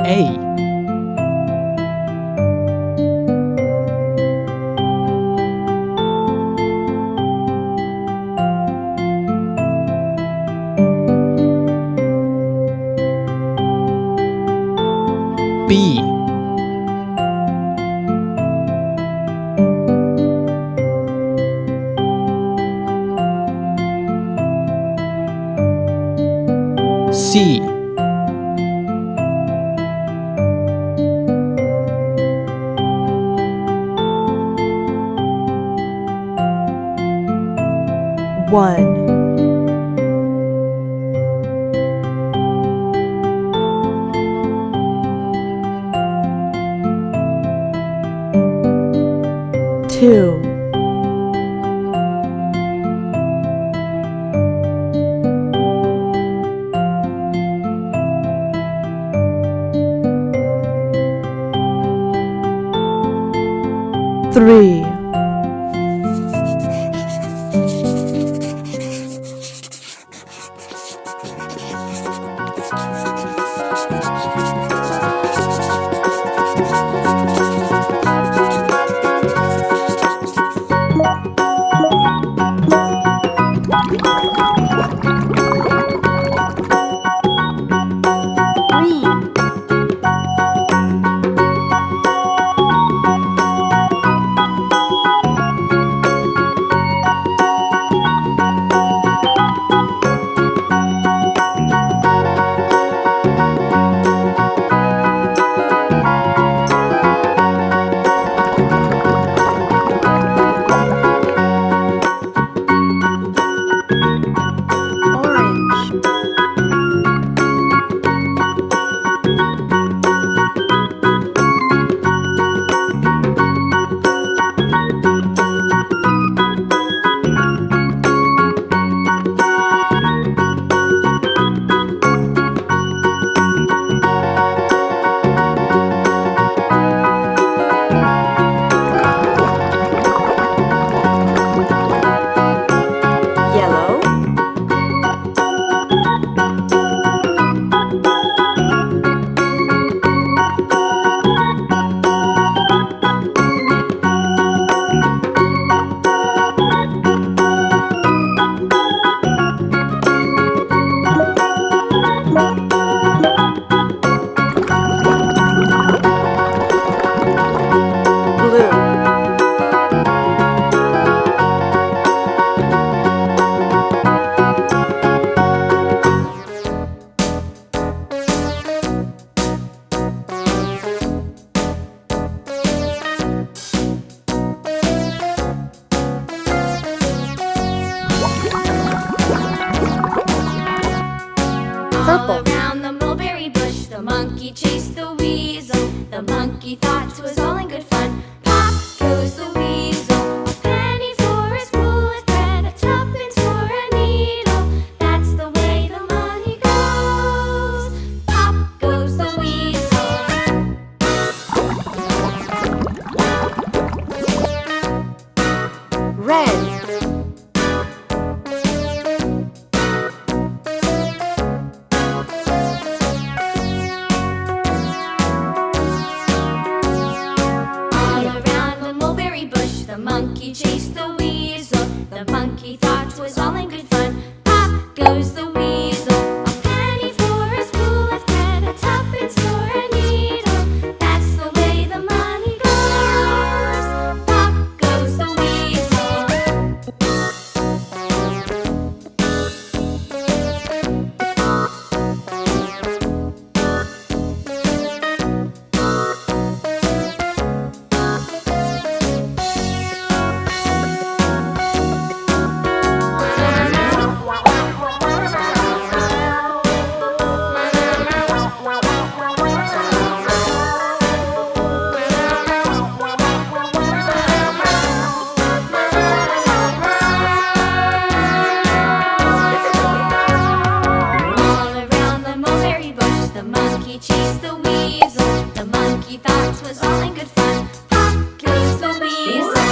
A. B. C. One, 2, 3, All around the mulberry bush, the monkey chased the weasel. The monkey thought 'twas all in good fun. Pop goes the weasel. A penny for his wool with thread, a tuppence for a needle. That's the way the money goes. Pop goes the weasel. red, the monkey chased the weasel. The monkey thought 'twas all in good fun. Pop goes the weasel. A penny for his wool with thread, a tuppence for a needle. That's the way the money goes. Pop goes the weasel. Chased the weasel. The monkey thought 'twas all in good fun. Pop goes the weasel.